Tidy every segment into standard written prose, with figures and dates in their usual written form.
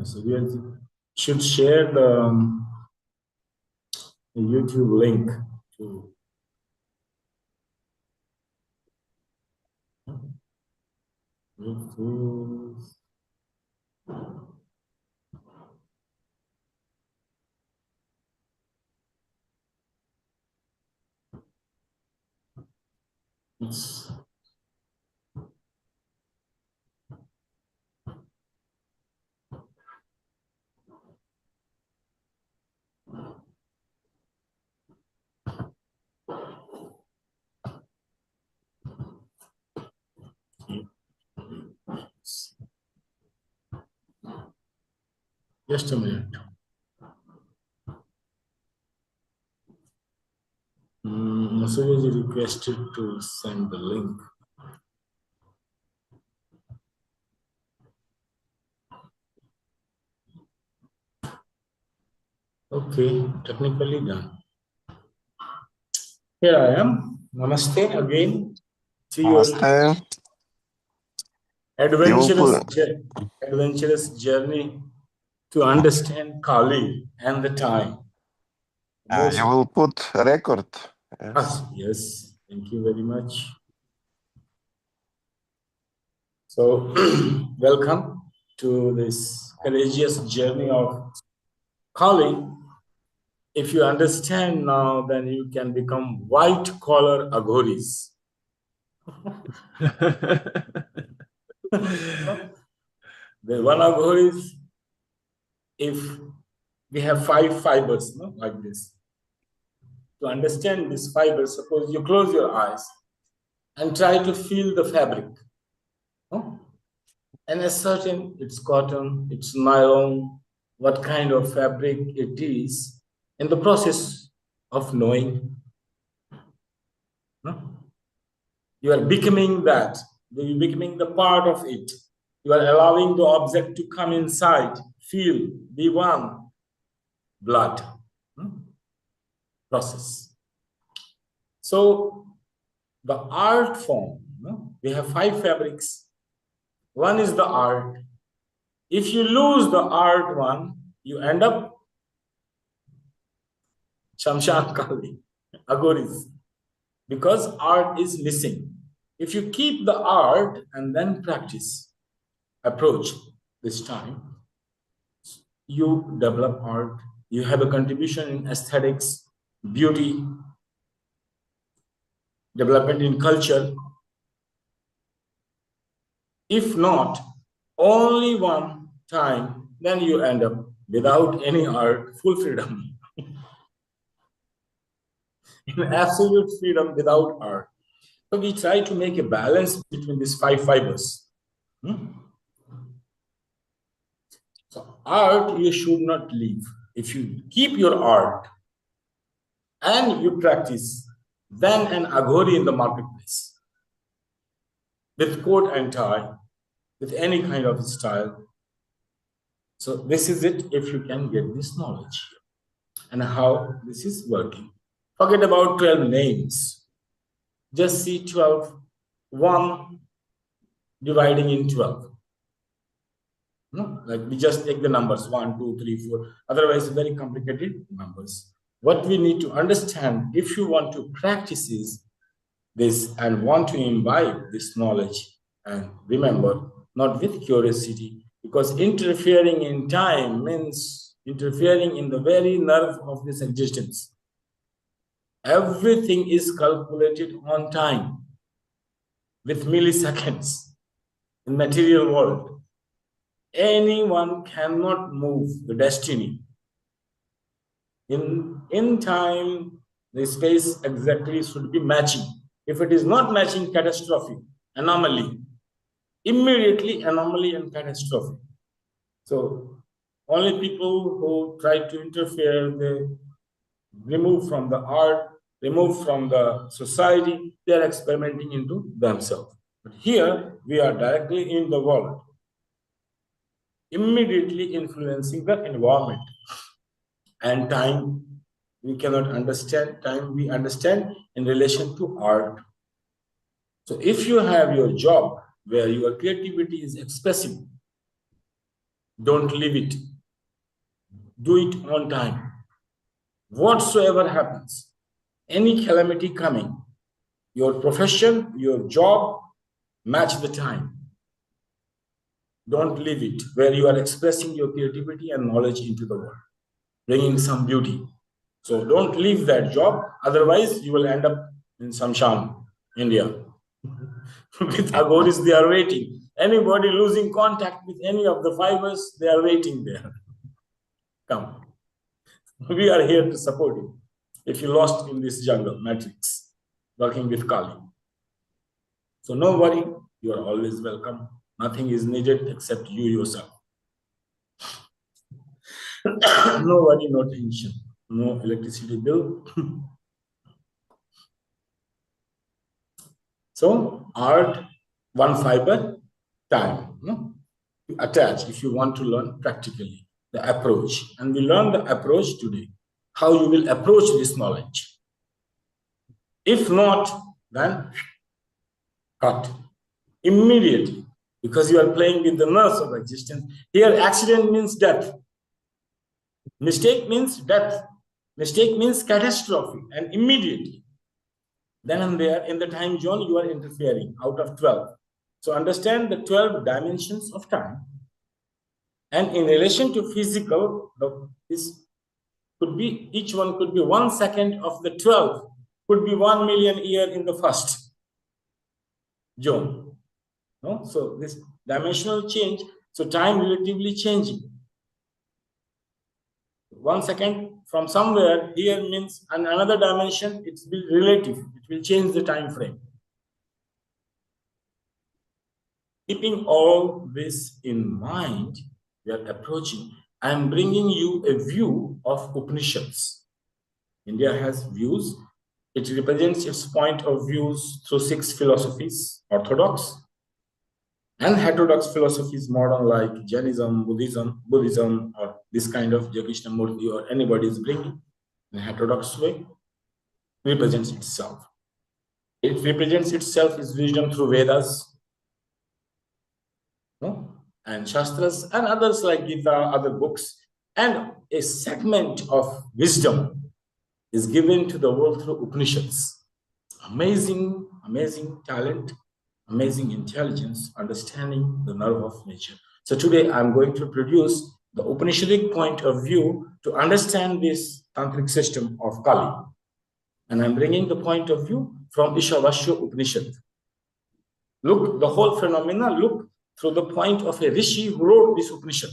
So we should share the YouTube link to it's just a minute. Masuji requested to send the link. Okay, technically done. Here I am. Namaste again to your adventurous journey to understand Kali and the time. You will put a record. Yes. Yes, thank you very much. So, welcome to this courageous journey of Kali. If you understand now, then you can become white-collar aghoris. The one aghori is if we have 5 fibers, no, like this. To understand these fibers, suppose you close your eyes and try to feel the fabric. No? And ascertain it's cotton, it's nylon, what kind of fabric it is, in the process of knowing. No? You are becoming that, you are becoming the part of it. You are allowing the object to come inside, feel, be one, blood. Process. So, the art form, we have 5 fabrics. One is the art. If you lose the art one, you end up Shamshan Kali, Agoris, because art is missing. If you keep the art and then practice, approach this time, you develop art, you have a contribution in aesthetics, beauty, development in culture. If not, only one time, then you end up without any art, full freedom. In absolute freedom without art. So we try to make a balance between these 5 fibers. So art you should not leave. If you keep your art and you practice, then an aghori in the marketplace with coat and tie, with any kind of style. So this is it if you can get this knowledge and how this is working. Forget about 12 names. Just see 12, 1 dividing in 12. No? Like we just take the numbers 1, 2, 3, 4. Otherwise, very complicated numbers. What we need to understand, if you want to practice this and want to imbibe this knowledge, and remember, not with curiosity, because interfering in time means interfering in the very nerve of this existence. Everything is calculated on time with milliseconds in material world. Anyone cannot move the destiny. In time, the space exactly should be matching. If it is not matching, catastrophe, anomaly, immediately anomaly and catastrophe. So only people who try to interfere, they remove from the art, remove from the society, they are experimenting into themselves. But here, we are directly in the world, immediately influencing the environment. And time, we cannot understand. Time, we understand in relation to art. So if you have your job, where your creativity is expressive. Don't leave it. Do it on time. Whatsoever happens, any calamity coming, your profession, your job, match the time. Don't leave it where you are expressing your creativity and knowledge into the world, bringing some beauty. So don't leave that job, otherwise you will end up in Samshan, India. With Agoris, they are waiting. Anybody losing contact with any of the fibers, they are waiting there. Come. We are here to support you. If you lost in this jungle matrix, working with Kali. So no worry, you are always welcome. Nothing is needed except you yourself. No worry, no tension, no electricity bill. So art, one fiber, time. No? You attach if you want to learn practically the approach. And we learn the approach today, how you will approach this knowledge. If not, then cut immediately, because you are playing with the nerves of existence. Here, accident means death. Mistake means death. Mistake means catastrophe, and immediately. Then and there, in the time zone, you are interfering out of 12. So understand the 12 dimensions of time. And in relation to physical, this could be, each one could be 1 second of the 12, could be 1 million year in the first zone. No? So this dimensional change, so time relatively changing. 1 second from somewhere here means another dimension, it's relative, it will change the time frame. Keeping all this in mind, we are approaching. I am bringing you a view of Upanishads. India has views. It represents its point of views through 6 philosophies, orthodox and heterodox philosophies, modern like Jainism, Buddhism, or this kind of Krishnamurti or anybody is bringing in a heterodox way, represents itself. It represents itself as wisdom through Vedas, no? And Shastras and others like Gita, other books, and a segment of wisdom is given to the world through Upanishads. Amazing, amazing talent, amazing intelligence, understanding the nerve of nature. So today I'm going to produce the Upanishadic point of view to understand this tantric system of Kali. And I'm bringing the point of view from Ishavasya Upanishad. Look, the whole phenomena, look through the point of a rishi who wrote this Upanishad,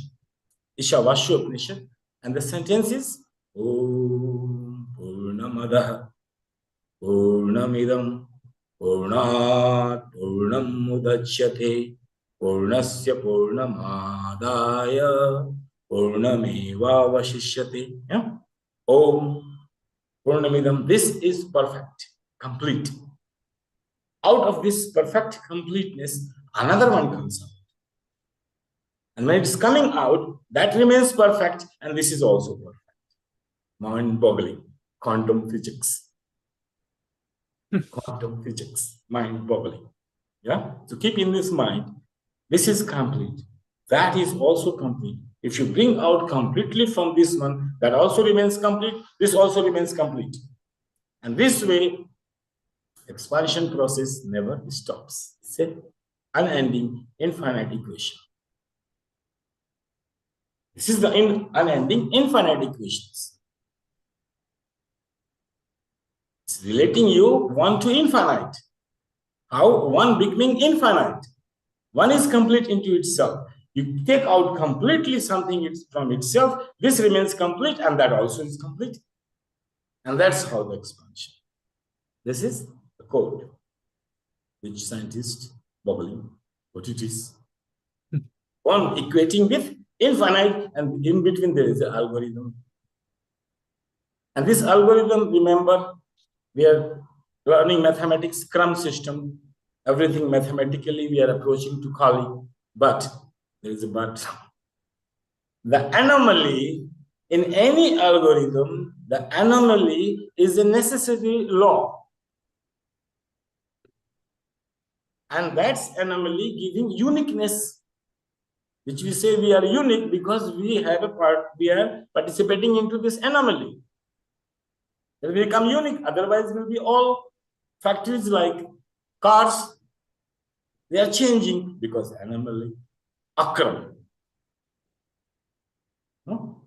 Ishavasya Upanishad, and the sentence is Om Purnamadaha Purnamidam Purnat Purnam Mudachyate Purnasya Purnamadaya Purnameva Vashishyate. Yeah? Om Purnamidam. This is perfect, complete. Out of this perfect completeness, another one comes out. And when it's coming out, that remains perfect, and this is also perfect. Mind-boggling. Quantum physics. Quantum physics. Mind-boggling. Yeah? So keep in this mind, this is complete. That is also complete. If you bring out completely from this one, that also remains complete. This also remains complete. And this way, expansion process never stops. It's an unending, infinite equation. This is the unending, infinite equations. It's relating you one to infinite. How? One becoming infinite. One is complete into itself. You take out completely something from itself, this remains complete, and that also is complete. And that's how the expansion. This is the code, which scientists bubbling what it is. One equating with infinite, and in between there is an algorithm. And this algorithm, remember, we are learning mathematics, Scrum system, everything mathematically we are approaching to Kali, but there is a but. The anomaly in any algorithm, the anomaly is a necessary law. And that's anomaly giving uniqueness, which we say we are unique because we are participating into this anomaly. Then we become unique. Otherwise, we'll be all factories like cars. They are changing because anomaly occur. No?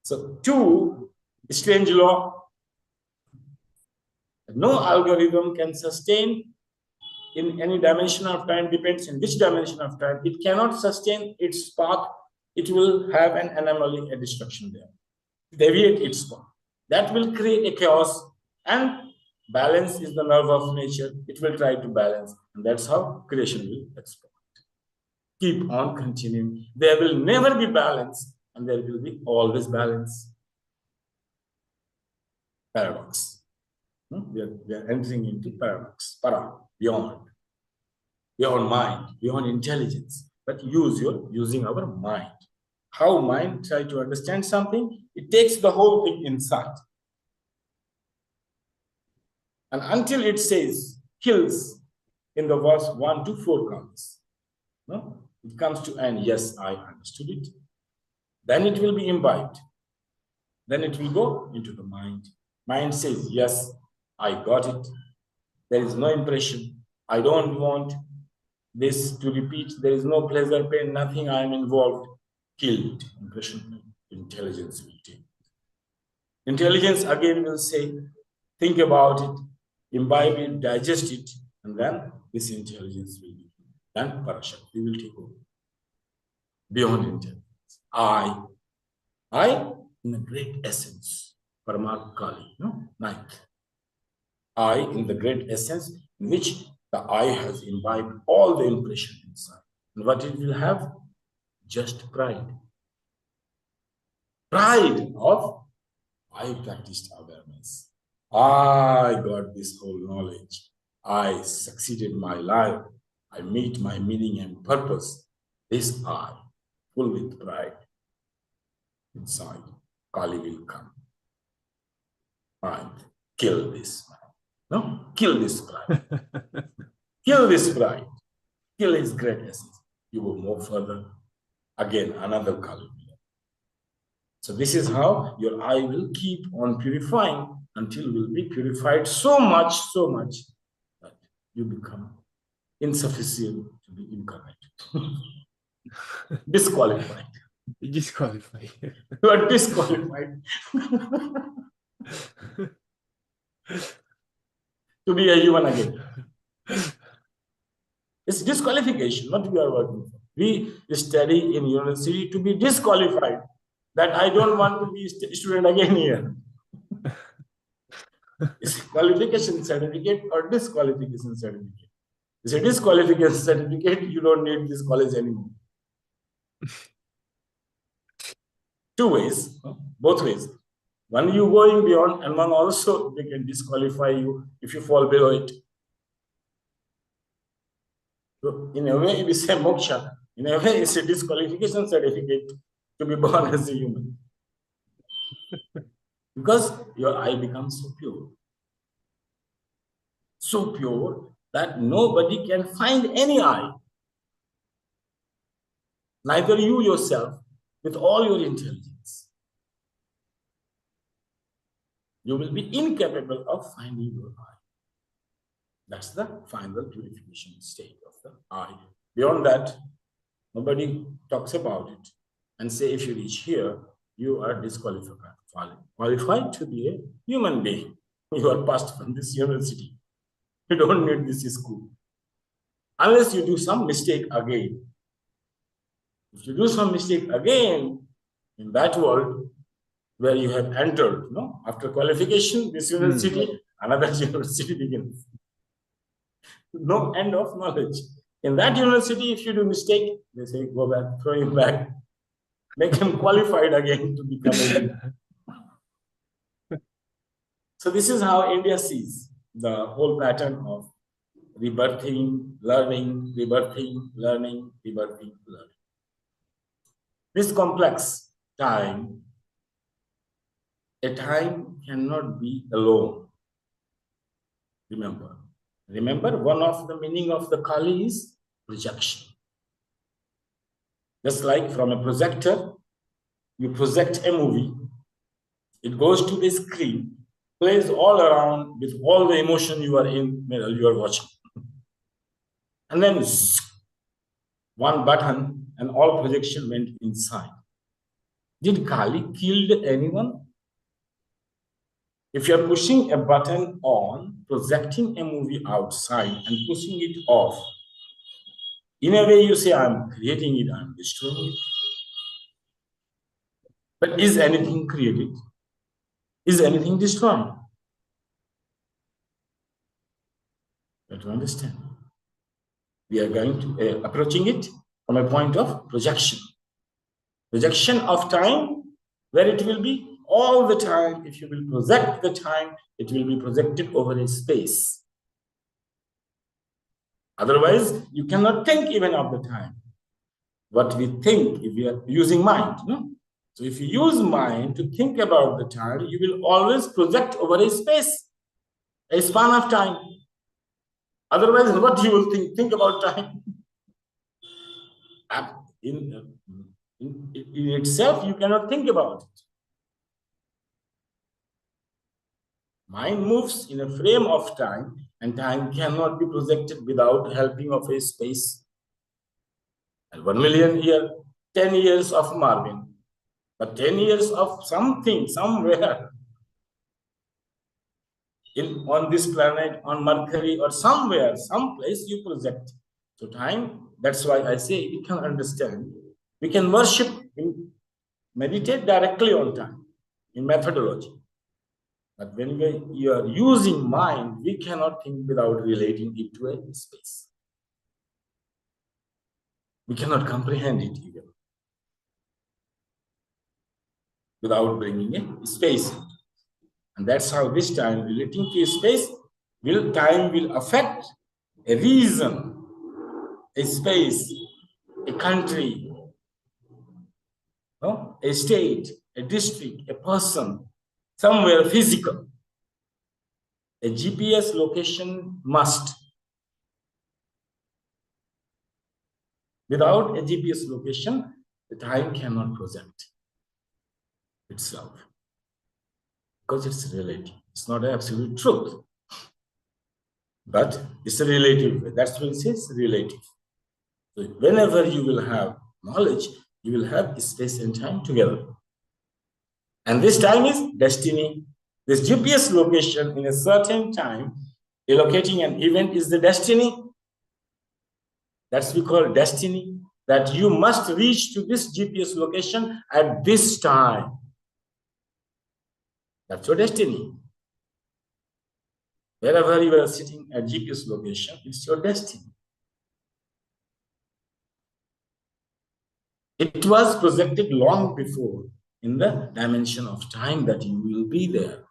So, two, strange law. No algorithm can sustain in any dimension of time, depends in which dimension of time. It cannot sustain its path. It will have an anomaly, a destruction there. Deviate its path. That will create a chaos, and balance is the nerve of nature. It will try to balance, and that's how creation will expand. Keep on continuing. There will never be balance, and there will be always balance. Paradox. We are entering into paradox, beyond mind, beyond intelligence, but using our mind. How mind try to understand something? It takes the whole thing inside. And until it says, kills in the verse 1 to 4 comes. No? It comes to and yes, I understood it. Then it will be imbibed. Then it will go into the mind. Mind says, yes, I got it. There is no impression. I don't want this to repeat. There is no pleasure, pain, nothing. I am involved. Killed. Impression. Intelligence will take. Intelligence again will say, think about it, imbibe it, digest it, and then this intelligence will be. Then Parashakti will take over. Beyond intelligence. I, in the great essence, Paramarth Kali, no? Ninth. I, in the great essence, in which the I has imbibed all the impression inside. And what it will have? Just pride. Pride of I practiced awareness. I got this whole knowledge. I succeeded my life. I meet my meaning and purpose. This I, full with pride, inside, Kali will come. And kill this man. No? Kill this pride. Kill this pride. Kill his great essence. You will move further. Again, another Kali. So this is how your eye will keep on purifying until it will be purified so much that you become insufficient to be incarnate. Disqualified. Disqualified. You are disqualified to be a human again. It's disqualification, not we are working for. We study in university to be disqualified. That I don't want to be a student again here. It's a qualification certificate or disqualification certificate. It's a disqualification certificate, you don't need this college anymore. Two ways, both ways. One, you going beyond, and one also they can disqualify you if you fall below it. So in a way, we say moksha. In a way, it's a disqualification certificate to be born as a human. Because your eye becomes so pure. So pure that nobody can find any eye. Neither you yourself, with all your intelligence. You will be incapable of finding your eye. That's the final purification state of the eye. Beyond that, nobody talks about it and say if you reach here, you are disqualified. Qualified to be a human being. You are passed from this university. You don't need this school. Unless you do some mistake again. If you do some mistake again in that world where you have entered, no? After qualification, this university, another university begins. No end of knowledge. In that university, if you do mistake, they say, go back, throw him back, make him qualified again to become a So this is how India sees the whole pattern of rebirthing, learning, rebirthing, learning, rebirthing, learning. This complex time, a time cannot be alone. Remember, Remember, one of the meaning of the Kali is projection. Just like from a projector, you project a movie, it goes to the screen, plays all around with all the emotion you are watching. And then one button and all projection went inside. Did Kali killed anyone? If you're pushing a button on, projecting a movie outside and pushing it off, in a way you say, I'm creating it, I'm destroying it. But is anything created? Is anything destroyed? You have to understand. We are going to approaching it from a point of projection. Projection of time, where it will be all the time. If you will project the time, it will be projected over a space. Otherwise, you cannot think even of the time. What we think, if we are using mind, no? So if you use mind to think about the time, you will always project over a space, a span of time. Otherwise, what you will think about time? In itself, you cannot think about it. Mind moves in a frame of time, and time cannot be projected without helping of a space. And 1 million years, 10 years of Marvin, but 10 years of something, somewhere, on this planet, on Mercury, or somewhere, someplace you project. So time, that's why I say we can understand. We can worship, meditate directly on time in methodology. But when you are using mind, we cannot think without relating it to a space. We cannot comprehend it even without bringing a space. And that's how this time, relating to a space, time will affect a reason, a space, a country, no? A state, a district, a person, somewhere physical. A GPS location must. Without a GPS location, the time cannot project itself. Because it's relative. It's not an absolute truth. But it's a relative. That's why it says relative. So whenever you will have knowledge, you will have space and time together. And this time is destiny. This GPS location in a certain time, allocating an event is the destiny. That's we call destiny. That you must reach to this GPS location at this time. That's your destiny. Wherever you are sitting at GPS location, it's your destiny. It was projected long before in the dimension of time that you will be there.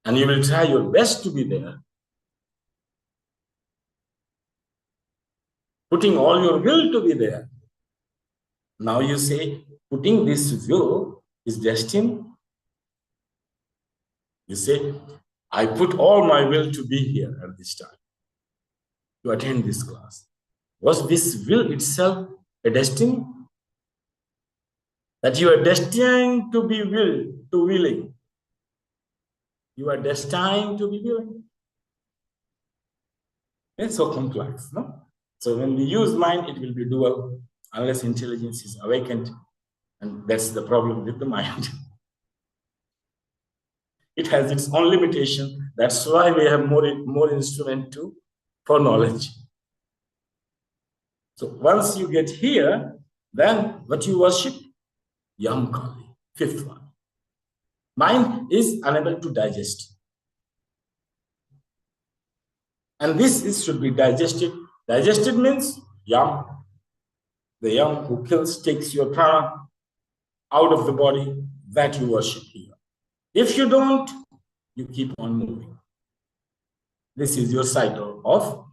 And you will try your best to be there. Putting all your will to be there. Now you say, putting this will is destiny. You say, I put all my will to be here at this time, to attend this class. Was this will itself a destiny? That you are destined to be willing. You are destined to be willing. It's so complex, no? So when we use mind, it will be dual, unless intelligence is awakened. And that's the problem with the mind. It has its own limitation. That's why we have more instrument for knowledge. So once you get here, then what you worship? Yam Kali, fifth one. Mind is unable to digest. And this should be digested. Digested means yam. The yam who kills, takes your prana out of the body, that you worship here. If you don't, you keep on moving. This is your cycle of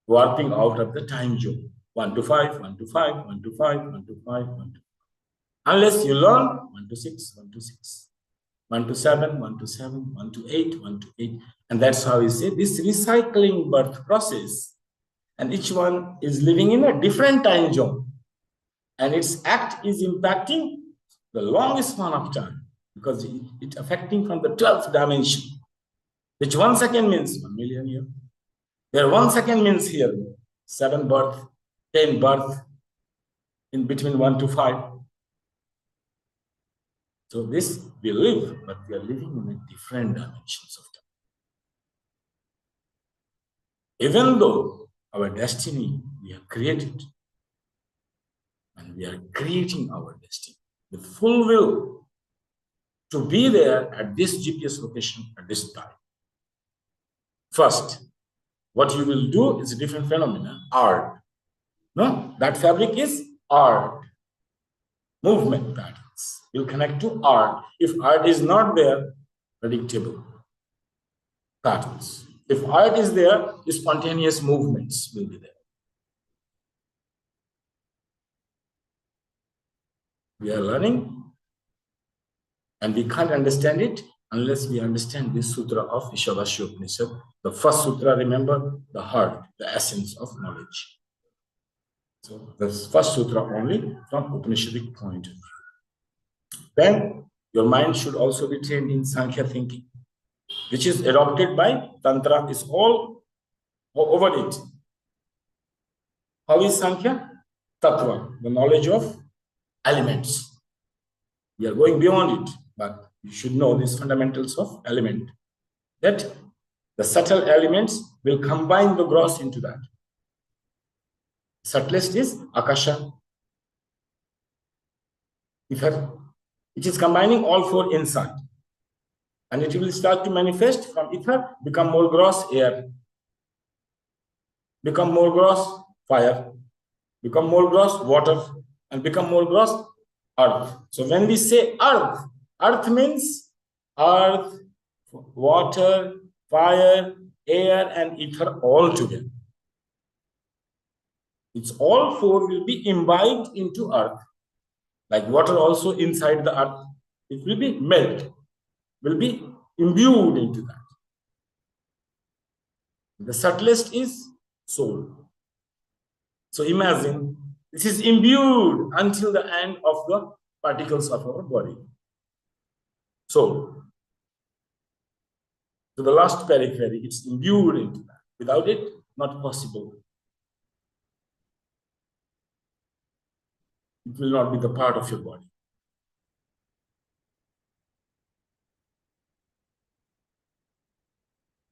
warping out of the time zone. 1 to 5, 1 to 5, 1 to 5, 1 to 5, 1 to 5. Unless you learn 1 to 6, 1 to 6. 1 to 7, 1 to 7, 1 to 8, 1 to 8. And that's how we say this recycling birth process. And each one is living in a different time zone. And its act is impacting the longest span of time because it's affecting from the 12th dimension, which 1 second means 1 million years. Where 1 second means here 7 birth, 10 birth, in between 1 to 5. So this we live, but we are living in a different dimensions of time. Even though our destiny we have created, and we are creating our destiny with full will to be there at this GPS location at this time. First, what you will do is a different phenomena, art. No, that fabric is art. Movement patterns will connect to art. If art is not there, predictable patterns. If art is there, spontaneous movements will be there. We are learning, and we can't understand it unless we understand this sutra of Ishavasya Upanishad. The first sutra, remember, the heart, the essence of knowledge. So the first sutra only from Upanishadic point of view. Then your mind should also be trained in Sankhya thinking, which is adopted by Tantra, is all over it. How is Sankhya? Tattva, the knowledge of elements. We are going beyond it, but you should know these fundamentals of element, that the subtle elements will combine the gross into that. Subtlest is Akasha. It is combining all four inside. And it will start to manifest from ether, become more gross air, become more gross fire, become more gross water, and become more gross earth. So when we say earth, earth means earth, water, fire, air, and ether all together. It's all four will be imbibed into earth. Like water also inside the earth, it will be melted, will be imbued into that. The subtlest is soul. So imagine this is imbued until the end of the particles of our body. Soul. To the last periphery, it's imbued into that. Without it, not possible. It will not be the part of your body.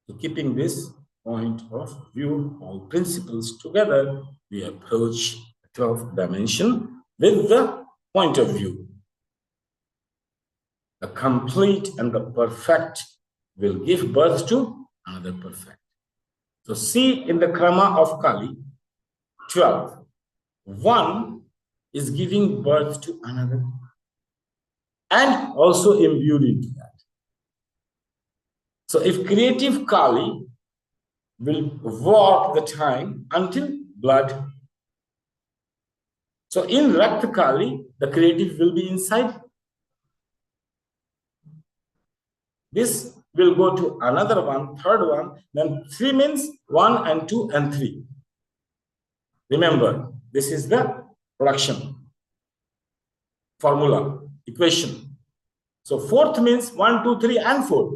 So keeping this point of view, all principles together, we approach the 12th dimension with the point of view. The complete and the perfect will give birth to another perfect. So see in the krama of Kali, 12. One is giving birth to another and also imbued into that. So if creative Kali will walk the time until blood. So in Rakta Kali, the creative will be inside. This will go to another one, third one, then 3 means 1 and 2 and 3. Remember, this is the production formula, equation. So 4th means 1, 2, 3 and 4.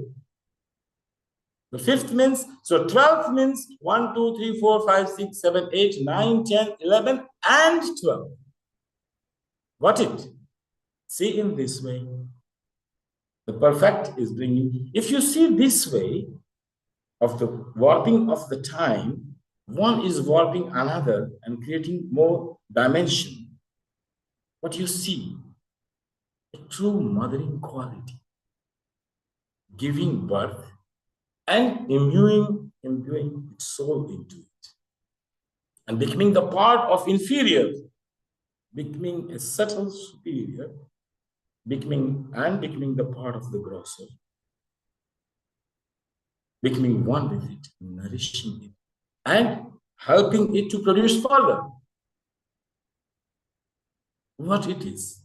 The 5th means, so 12th means 1, 2, 3, 4, 5, 6, 7, 8, 9, 10, 11 and 12. Got it? See in this way. The perfect is bringing, if you see this way of the warping of the time, one is warping another and creating more dimension. What you see, a true mothering quality, giving birth and imbuing its soul into it, and becoming the part of inferior, becoming a subtle superior, becoming the part of the grosser, becoming one with it, nourishing it, and helping it to produce further. What it is?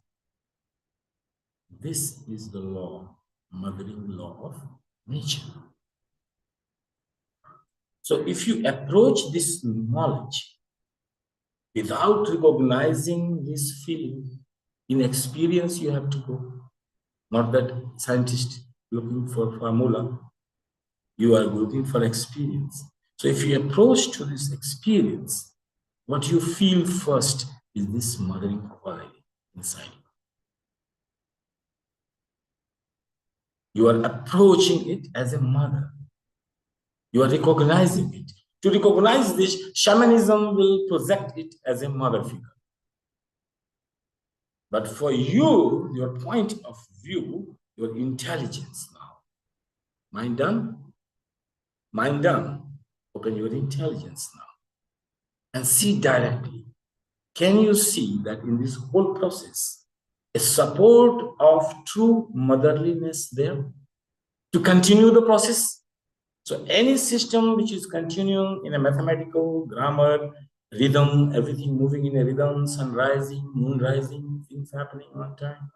This is the law, mothering law of nature. So if you approach this knowledge without recognizing this feeling, in experience you have to go. Not that scientist looking for formula, you are looking for experience. So if you approach to this experience, what you feel first is this mothering quality inside you. You are approaching it as a mother. You are recognizing it. To recognize this, shamanism will project it as a mother figure. But for you, your point of view, your intelligence now. Mind done? Mind done. Open your intelligence now and see directly. Can you see that in this whole process, a support of true motherliness there to continue the process? So any system which is continuing in a mathematical, grammar, rhythm, everything moving in a rhythm, sun rising, moon rising, things happening on time,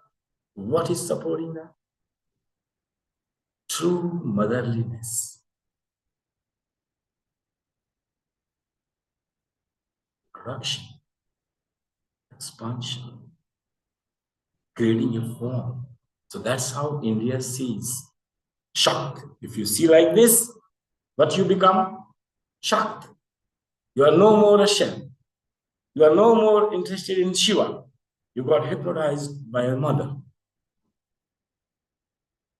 what is supporting that? True motherliness. Corruption, expansion, creating a form. So that's how India sees shocked. If you see like this, what you become? Shocked. You are no more a Shem. You are no more interested in Shiva. You got hypnotized by a mother.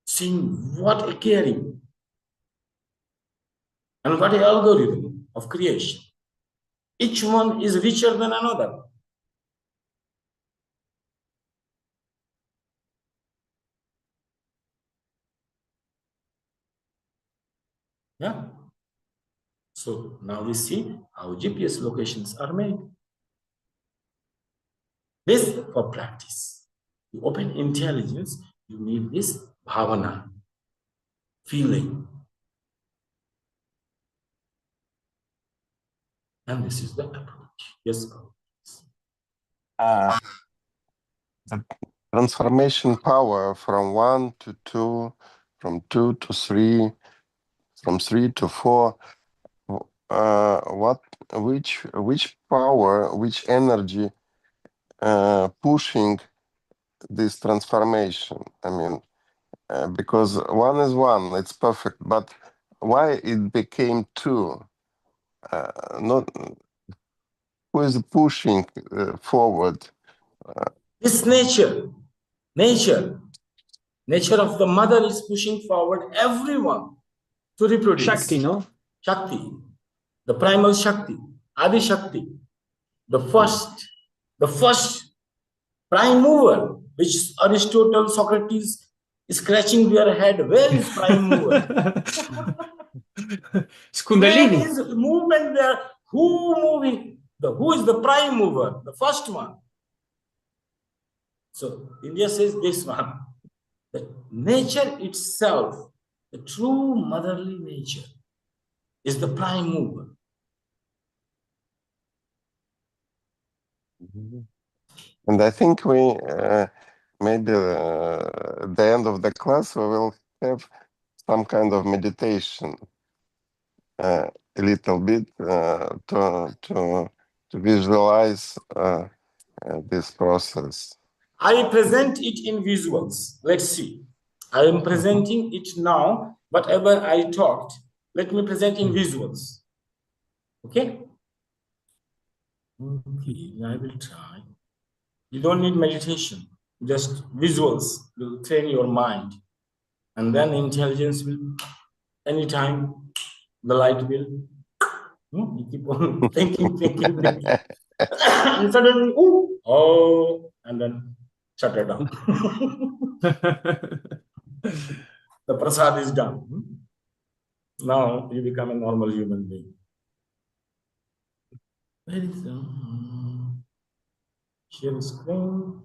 Seeing what a caring and what an algorithm of creation. Each one is richer than another. Yeah. So now we see how GPS locations are made. This for practice. To open intelligence, you need this bhavana, feeling. And this is the approach. Yes, go. The transformation power from 1 to 2, from 2 to 3, from 3 to 4. Which power, which energy pushing this transformation? I mean, because 1 is 1, it's perfect, but why it became 2? Not who is pushing forward? This nature of the mother is pushing forward everyone to reproduce. Shakti, no? Shakti, the primal Shakti, Adi Shakti, the first prime mover, which Aristotle, Socrates is scratching their head. Where is prime mover? Where is movement there? Who moving? Who is the prime mover? The first one. So India says this one, that nature itself, the true motherly nature, is the prime mover. And I think we maybe at the end of the class we will have some kind of meditation, a little bit to visualize this process. I present it in visuals. Let's see. I am presenting it now. Whatever I talked, let me present in visuals. Okay? Okay, I will try. You don't need meditation. Just visuals will train your mind. And then intelligence will, anytime the light will, you keep on thinking. And suddenly, oh, and then shut it down. The prasad is done. Now you become a normal human being. Where is the share screen?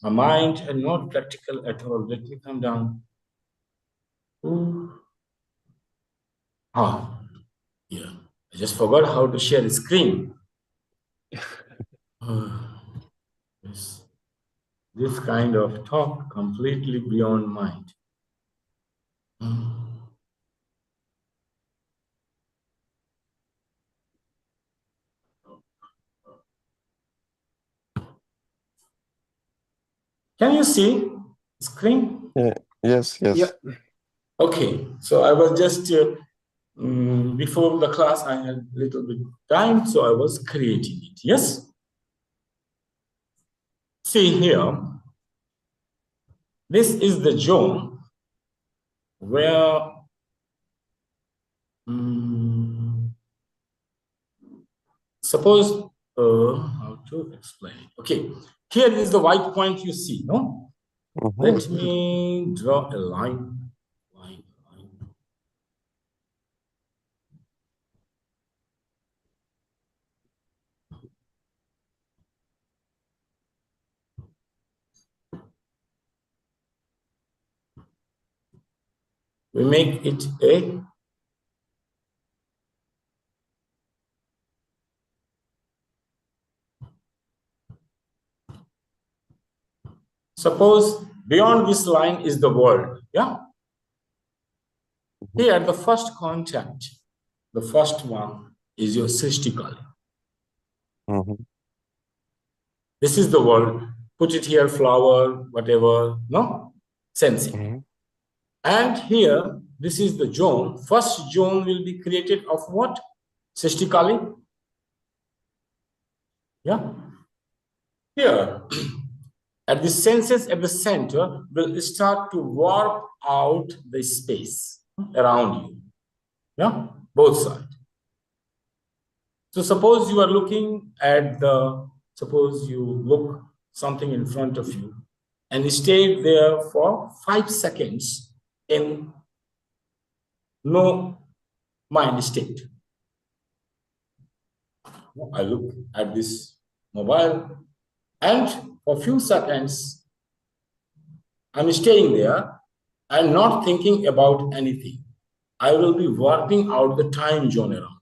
My mind and not practical at all. Let me come down. Yeah. I just forgot how to share the screen. This this kind of talk completely beyond mind. Can you see the screen? Yeah. Yes, yes. Yeah. Okay, so I was just before the class, I had a little bit time, so I was creating it. Yes. See here, this is the zone where suppose how to explain it. Okay, here is the white point you see. No, let me draw a line. We make it a suppose beyond this line is the world. Yeah. Here, the first contact, the first one is your Srishtikali. This is the world. Put it here, flower, whatever, no? Sensing. And here, this is the zone. First zone will be created of what? Srishtikali. Yeah. Here, at the senses at the center, will start to warp out the space around you. Yeah, both sides. So suppose you are looking at suppose you look something in front of you and stay there for 5 seconds in no mind state. I look at this mobile and for a few seconds, I'm staying there and not thinking about anything. I will be warping out the time zone around.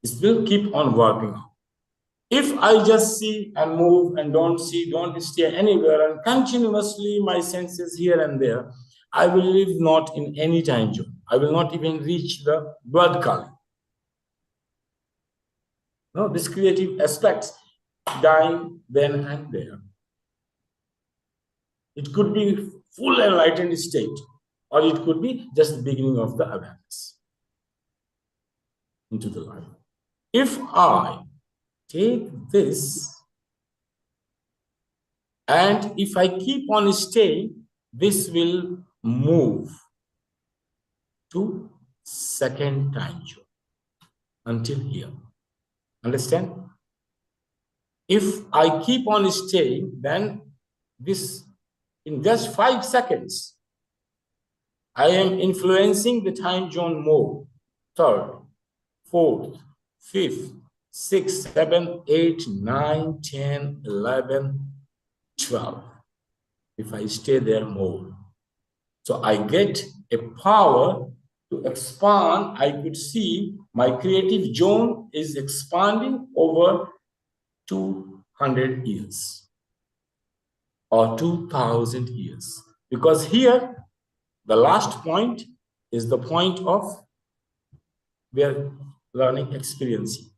It will keep on warping out. If I just see and move and don't see, don't stay anywhere and continuously my senses here and there, I will live not in any time zone. I will not even reach the blood color. No, this creative aspects dying then and there. It could be full enlightened state, or it could be just the beginning of the awareness into the life. If I take this, and if I keep on staying, this will move to second time zone until here. Understand? If I keep on staying, then this in just 5 seconds, I am influencing the time zone more. Third, fourth, fifth, sixth, seventh, eighth, 9, 10, 11, 12. If I stay there more. So I get a power to expand. I could see my creative zone is expanding over 200 years or 2000 years. Because here, the last point is the point of where learning experiencing.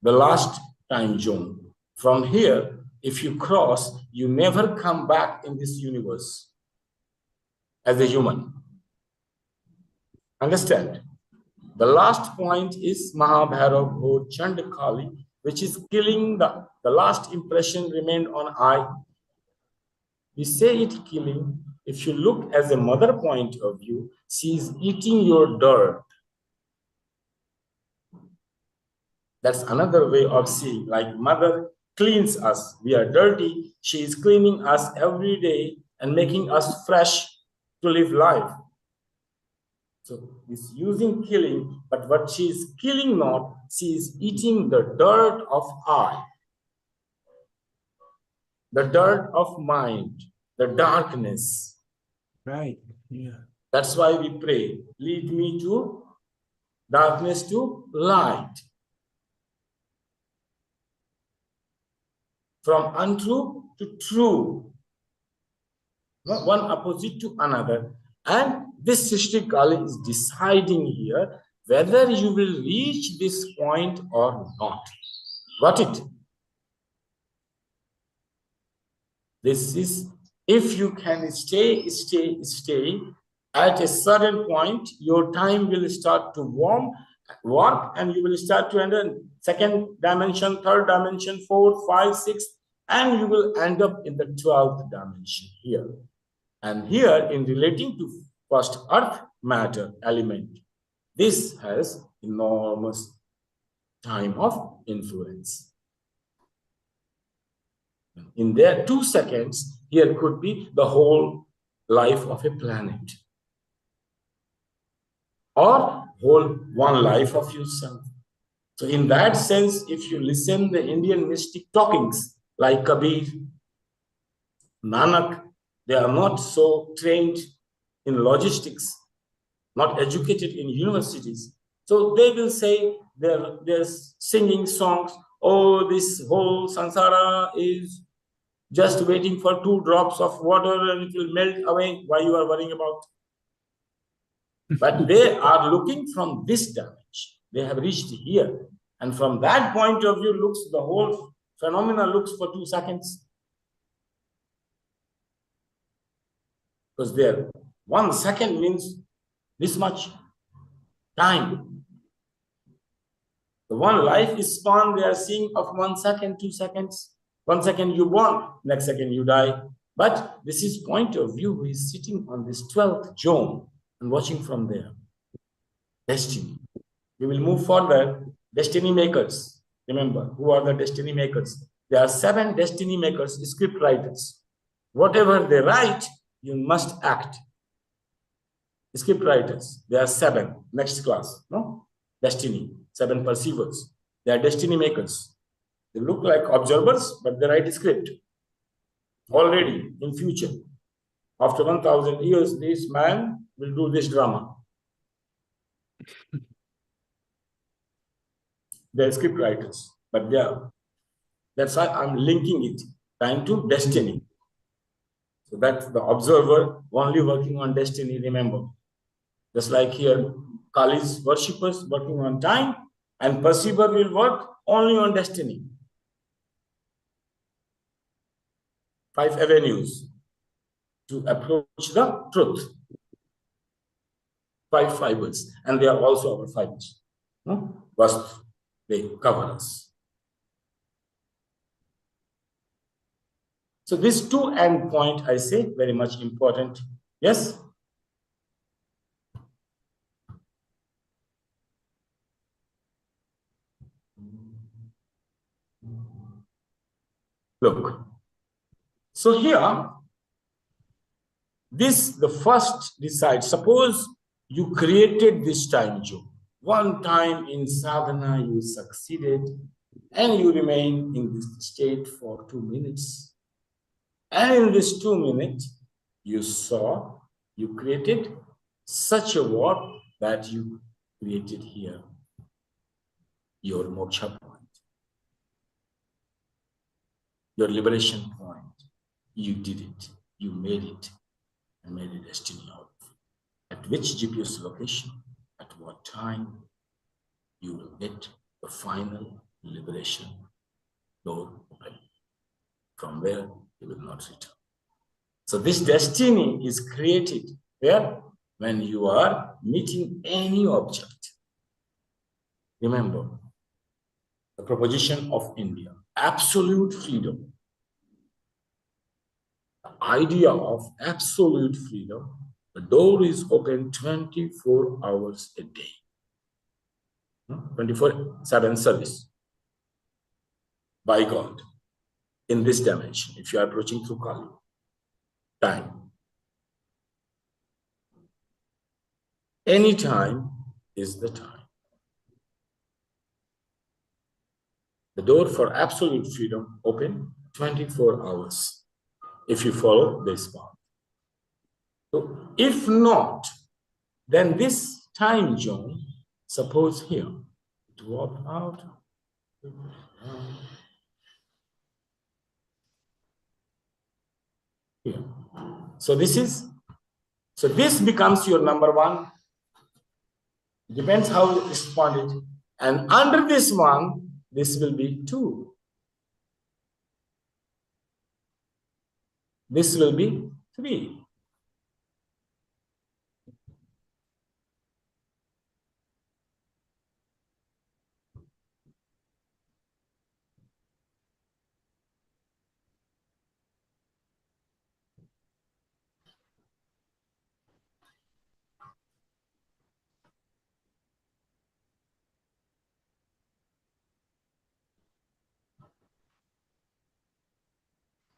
The last time zone. From here, if you cross, you never come back in this universe as a human. Understand? The last point is Mahabhairav or Chandakali, which is killing the last impression remained on eye. We say it killing. If you look as a mother point of view, she is eating your dirt. That's another way of seeing, like mother cleans us. We are dirty. She is cleaning us every day and making us fresh to live life. So it's using killing, but what she is killing not, she is eating the dirt of I. the dirt of mind, the darkness. Right. Yeah. That's why we pray, lead me to darkness to light. From untrue to true. One opposite to another. And this Srishti Kali is deciding here whether you will reach this point or not. Got it? This is, if you can stay at a certain point, your time will start to warp, and you will start to enter second dimension, third dimension, fourth, five, six, and you will end up in the 12th dimension here. And here, in relating to first earth matter element, this has enormous time of influence. In their 2 seconds, here could be the whole life of a planet, or whole one life of yourself. So in that sense, if you listen the Indian mystic talkings like Kabir, Nanak, they are not so trained in logistics, not educated in universities. So they will say they're singing songs, oh, this whole samsara is just waiting for 2 drops of water and it will melt away. Why you are worrying about? But they are looking from this dimension. They have reached here. And from that point of view, looks the whole phenomena looks for 2 seconds. Because there, 1 second means this much time. The one life is span they are seeing of 1 second, 2 seconds. 1 second you born, next second you die. But this is point of view who is sitting on this 12th zone and watching from there. Destiny. We will move further. Destiny makers. Remember, who are the destiny makers? There are 7 destiny makers, script writers. Whatever they write, you must act. Script writers, there are 7. Next class, no? Destiny, 7 perceivers. They are destiny makers. They look like observers, but they write script. Already in future, after 1,000 years, this man will do this drama. They are script writers, but they are. That's why I'm linking it, time to destiny. So that's the observer only working on destiny, remember. Just like here, Kali's worshippers working on time, and perceiver will work only on destiny. 5 avenues to approach the truth. 5 fibers, and they are also our fibers. No? Vastu, they cover us. So this 2 end point, I say, very much important. Yes? Look. So here, the first decide, suppose you created this time zone. One time in sadhana, you succeeded, and you remain in this state for 2 minutes. And in this 2 minutes, you created such a warp that you created here your moksha point, your liberation point. You did it, you made it, and made a destiny out of it. At which GPS location, at what time, you will get the final liberation door open, from where you will not return. So this destiny is created where? When you are meeting any object. Remember, the proposition of India, absolute freedom. The idea of absolute freedom, the door is open 24 hours a day. 24/7 service by God in this dimension, if you are approaching through Kali. Time. Any time is the time. The door for absolute freedom open 24 hours if you follow this path. So if not, then this time zone, suppose here, drop out. Here. So this becomes your number one. Depends how you respond it. And under this one, this will be 2. This will be 3.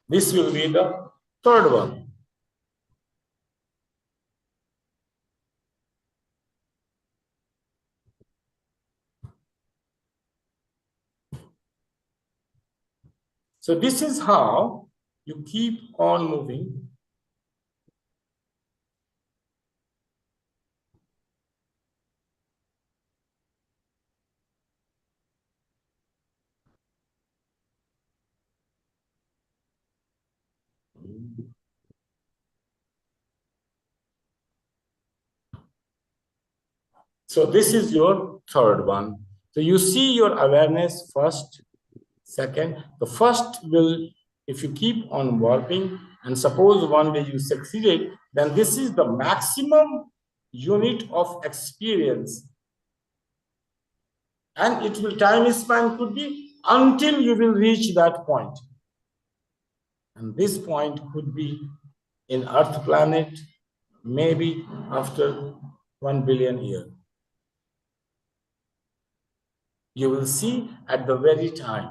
This will be the third one. So this is how you keep on moving. So this is your third one. So you see your awareness first, second. The first will, if you keep on working, and suppose one day you succeeded, then this is the maximum unit of experience. And it will, time span could be until you will reach that point. And this point could be in Earth planet, maybe after 1 billion years. You will see at the very time.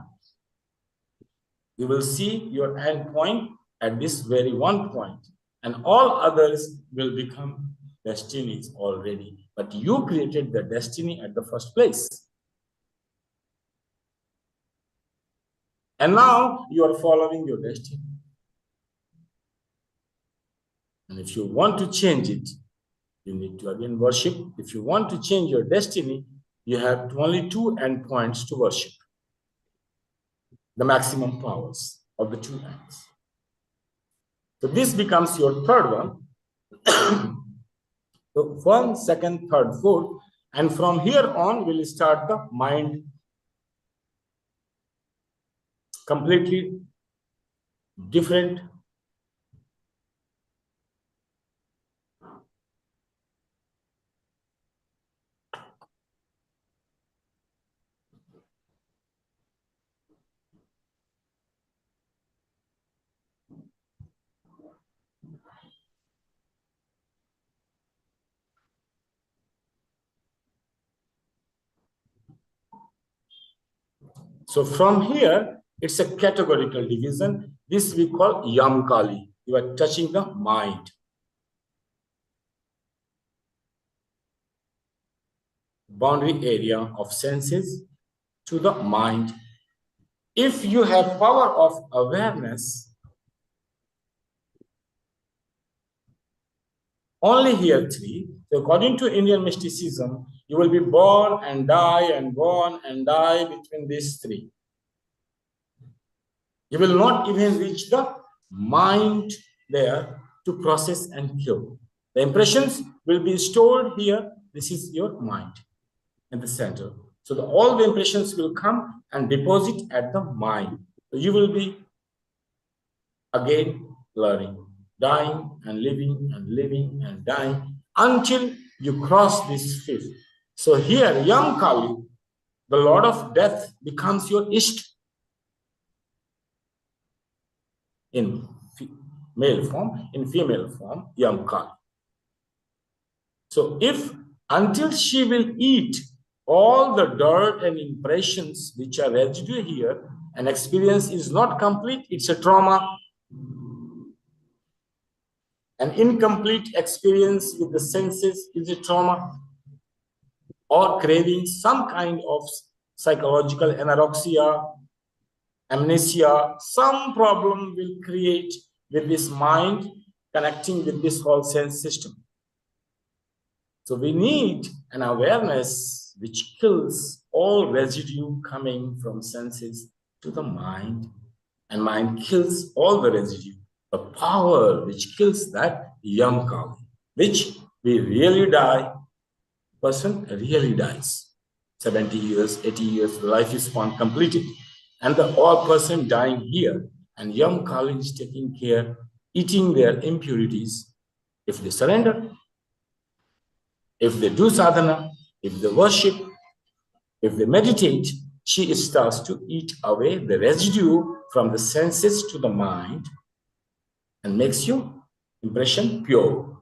You will see your end point at this very one point, and all others will become destinies already. But you created the destiny at the first place. And now you are following your destiny. And if you want to change it, you need to again worship. If you want to change your destiny, you have only 2 endpoints to worship. The maximum powers of the 2 ends. So this becomes your third one. So 1, 2nd, 3rd, 4th, and from here on we'll start the mind completely different. So from here, it's a categorical division. This we call Yamkali. You are touching the mind. Boundary area of senses to the mind. If you have power of awareness, only here 3. So according to Indian mysticism, you will be born and die and born and die between these 3. You will not even reach the mind there to process and kill. The impressions will be stored here. This is your mind in the center. So all the impressions will come and deposit at the mind. So you will be again learning, dying and living and dying until you cross this 5th. So here, Yam Kali, the Lord of Death, becomes your Ishta in male form, in female form, Yam Kali. So if until she will eat all the dirt and impressions which are residue here, an experience is not complete, it's a trauma. An incomplete experience with the senses is a trauma, or craving some kind of psychological anorexia, amnesia, some problem will create with this mind connecting with this whole sense system. So we need an awareness which kills all residue coming from senses to the mind, and mind kills all the residue. The power which kills that yam kali, which we really die, person really dies. 70 years, 80 years, the life is span completed. And the all person dying here, and yam kali is taking care, eating their impurities. If they surrender, if they do sadhana, if they worship, if they meditate, she starts to eat away the residue from the senses to the mind and makes your impression pure.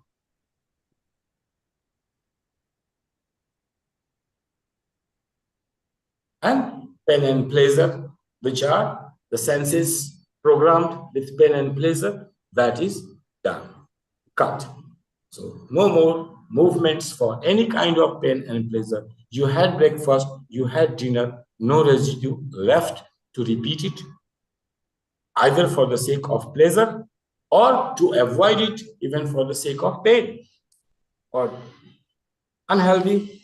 And pain and pleasure, which are the senses programmed with pain and pleasure, that is done, cut. So no more movements for any kind of pain and pleasure. You had breakfast, you had dinner, no residue left to repeat it, either for the sake of pleasure or to avoid it, even for the sake of pain or unhealthy,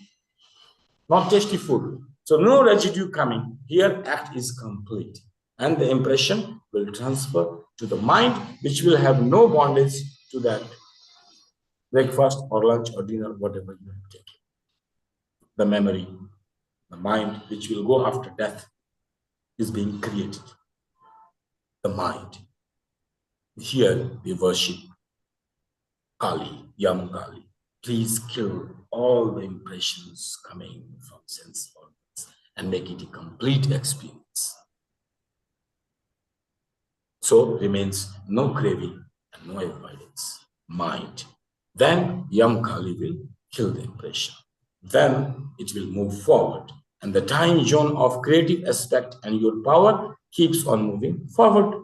not tasty food. So no residue coming. Here, act is complete. And the impression will transfer to the mind, which will have no bondage to that breakfast or lunch or dinner, whatever you have taken. The memory, the mind, which will go after death, is being created. The mind. Here we worship Kali, Yam Kali. Please kill all the impressions coming from sense organs and make it a complete experience. So remains no craving and no avoidance. Mind. Then Yam Kali will kill the impression. Then it will move forward. And the time zone of creative aspect and your power keeps on moving forward.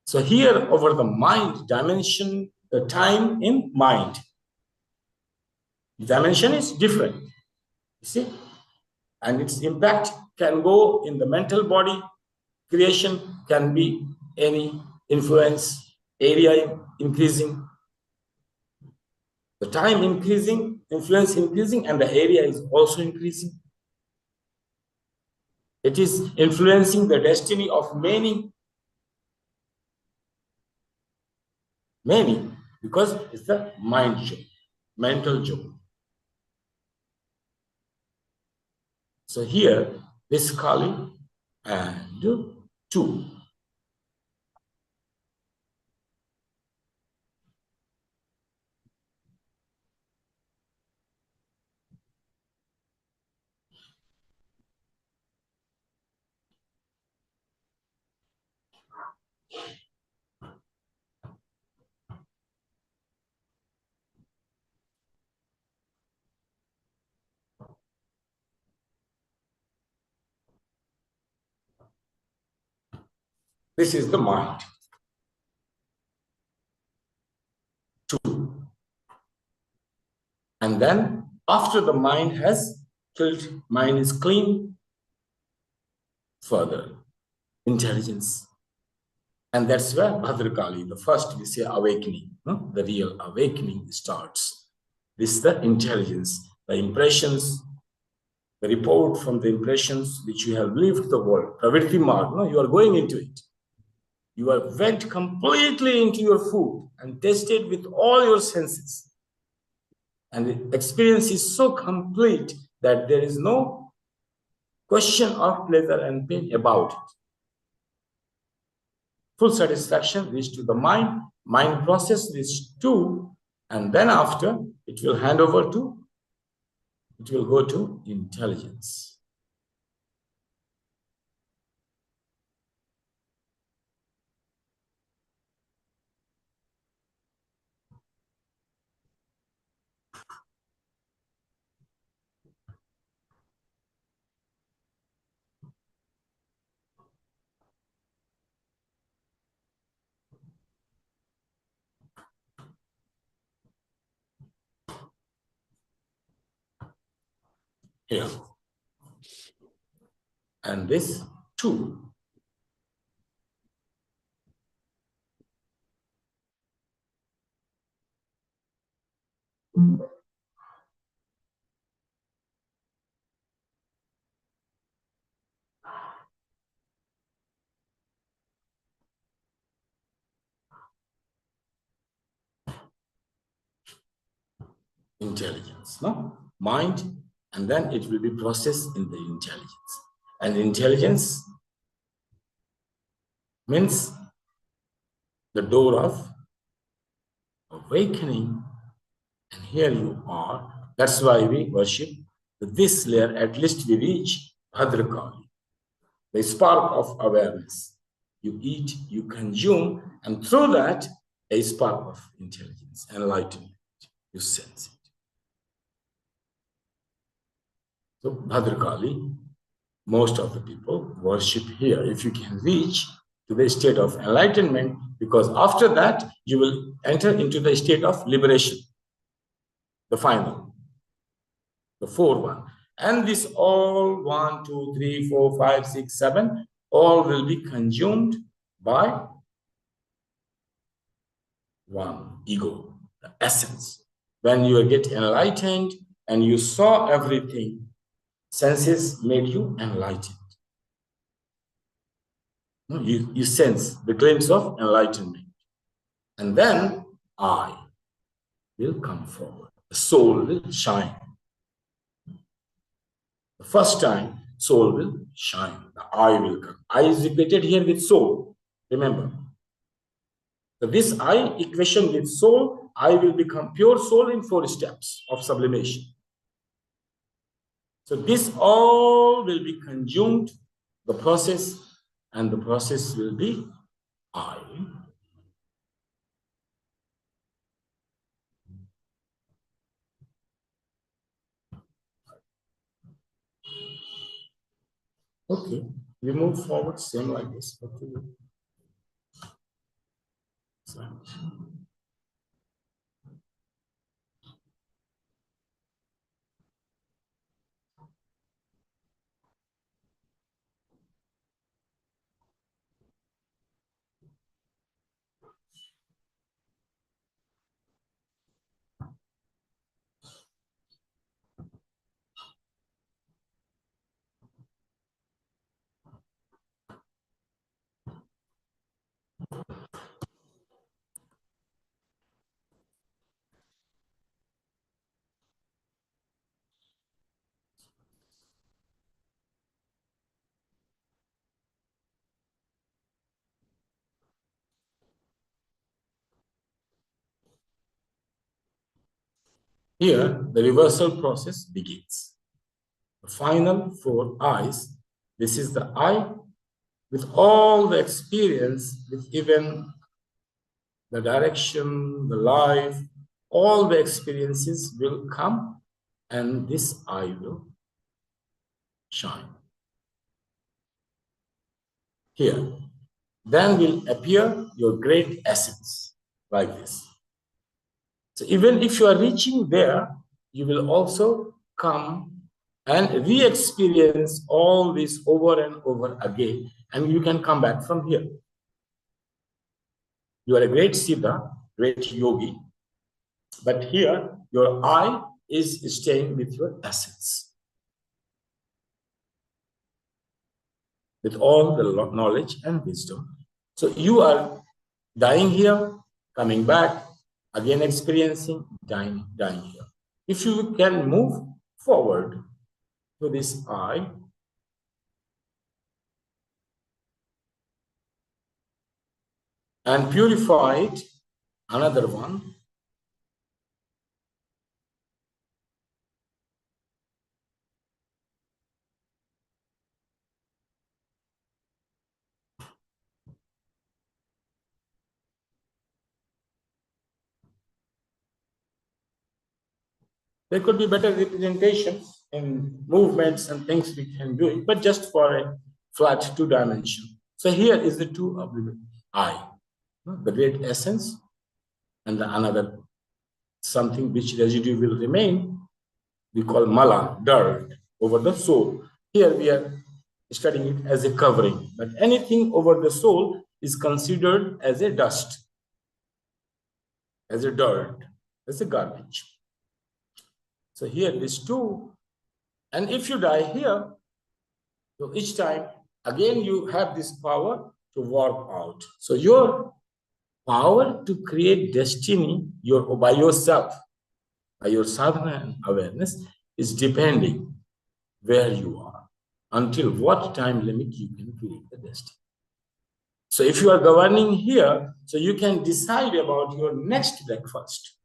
So here over the mind dimension, the time in mind. Dimension is different, you see? And its impact can go in the mental body. Creation can be any influence, area increasing, the time increasing, influence increasing, and the area is also increasing. It is influencing the destiny of many, because it's the mind zone, mental zone. So here, this Kali and 2. This is the mind. 2. And then after the mind has killed, mind is clean, further intelligence. And that's where Bhadrakali, the first we say awakening, no? The real awakening starts. This is the intelligence, the impressions, the report from the impressions which you have lived the world, Pravritti Marg, no? You are going into it. You are went completely into your food and tasted with all your senses. And the experience is so complete that there is no question of pleasure and pain about it. Full satisfaction reached to the mind, mind process reached to, and then after it will hand over to, it will go to intelligence. Here. And this 2. Intelligence, no? Mind, and then it will be processed in the intelligence. And intelligence means the door of awakening. And here you are. That's why we worship this layer. At least we reach Bhadrakali, the spark of awareness. You eat, you consume, and through that, a spark of intelligence, enlightenment. You sense it. So Bhadrakali, most of the people worship here. If you can reach to the state of enlightenment, because after that, you will enter into the state of liberation, the final, the 4th one. And this all 1, 2, 3, 4, 5, 6, 7, all will be consumed by one ego, the essence. When you get enlightened and you saw everything, senses made you enlightened. You sense the glimpse of enlightenment. And then I will come forward. The soul will shine. The first time, soul will shine. The I will come. I is equated here with soul. Remember. So this I equation with soul, I will become pure soul in 4 steps of sublimation. So this all will be consumed, the process, and the process will be I. Okay, we move forward, same like this. Okay. So. Here, the reversal process begins. The final 4 I's, this is the I with all the experience, with even the direction, the life, all the experiences will come and this I will shine. Here, then will appear your great essence like this. So even if you are reaching there, you will also come and re-experience all this over and over again, and you can come back from here. You are a great Siddha, great yogi, but here your I is staying with your essence, with all the knowledge and wisdom. So you are dying here, coming back, again experiencing, dying here. If you can move forward to this I, and purify it, another one, there could be better representation in movements and things we can do it, but just for a flat 2 dimension. So here is the 2 of the I, the great essence, and the another something which residue will remain, we call mala, dirt, over the soul. Here we are studying it as a covering, but anything over the soul is considered as a dust, as a dirt, as a garbage. So here these two, and if you die here, so each time again you have this power to warp out. So your power to create destiny by yourself, by your sadhana and awareness, is depending where you are, until what time limit you can create the destiny. So if you are governing here, so you can decide about your next breakfast.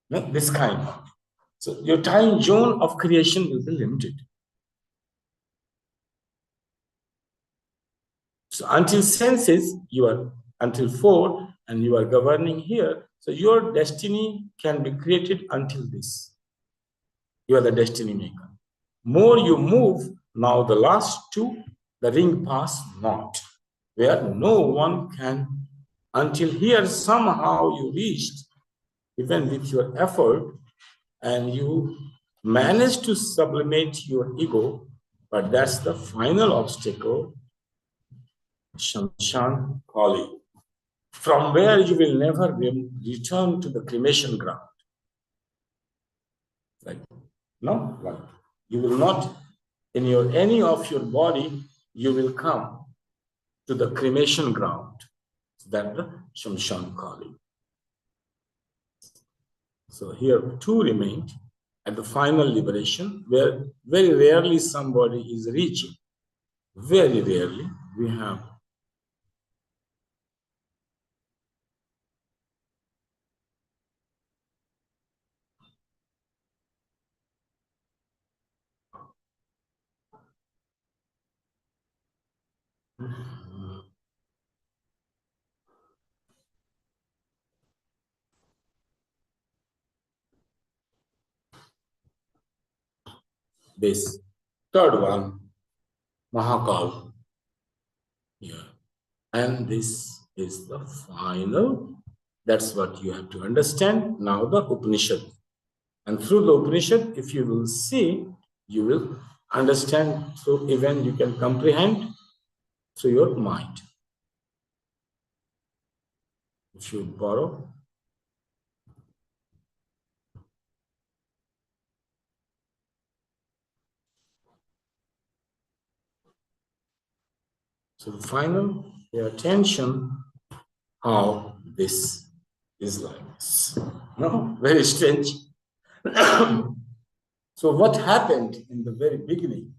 No, this kind of. So your time zone of creation will be limited. So until senses, you are until 4, and you are governing here. So your destiny can be created until this. You are the destiny maker. More you move, now the last 2, the ring pass not, where no one can, until here somehow you reached, even with your effort, and you manage to sublimate your ego, but that's the final obstacle, Shamshan Kali, from where you will never return to the cremation ground. Like, no, like you will not, in your any of your body, you will come to the cremation ground, that the Shamshan Kali. So here 2 remained at the final liberation, where very rarely somebody is reaching. Very rarely we have. This third one, Mahakal. Yeah. And this is the final. That's what you have to understand. Now the Upanishad. And through the Upanishad, if you will see, you will understand. So even you can comprehend through your mind. If you borrow. So the final, pay attention how this is like this. No, very strange. So what happened in the very beginning?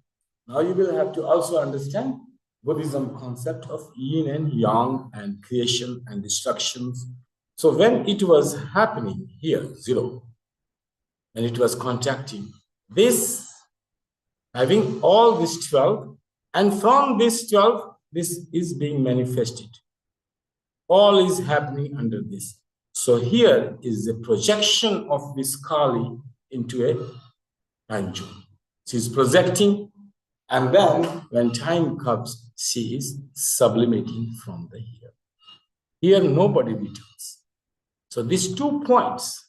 Now you will have to also understand Buddhism concept of yin and yang and creation and destructions. So when it was happening here, 0, and it was contacting this, having all this 12, and from this 12, this is being manifested. All is happening under this. So here is a projection of this Kali into a time zone. She's projecting, and then when time comes, she is sublimating from the here. Here nobody returns. So these 2 points,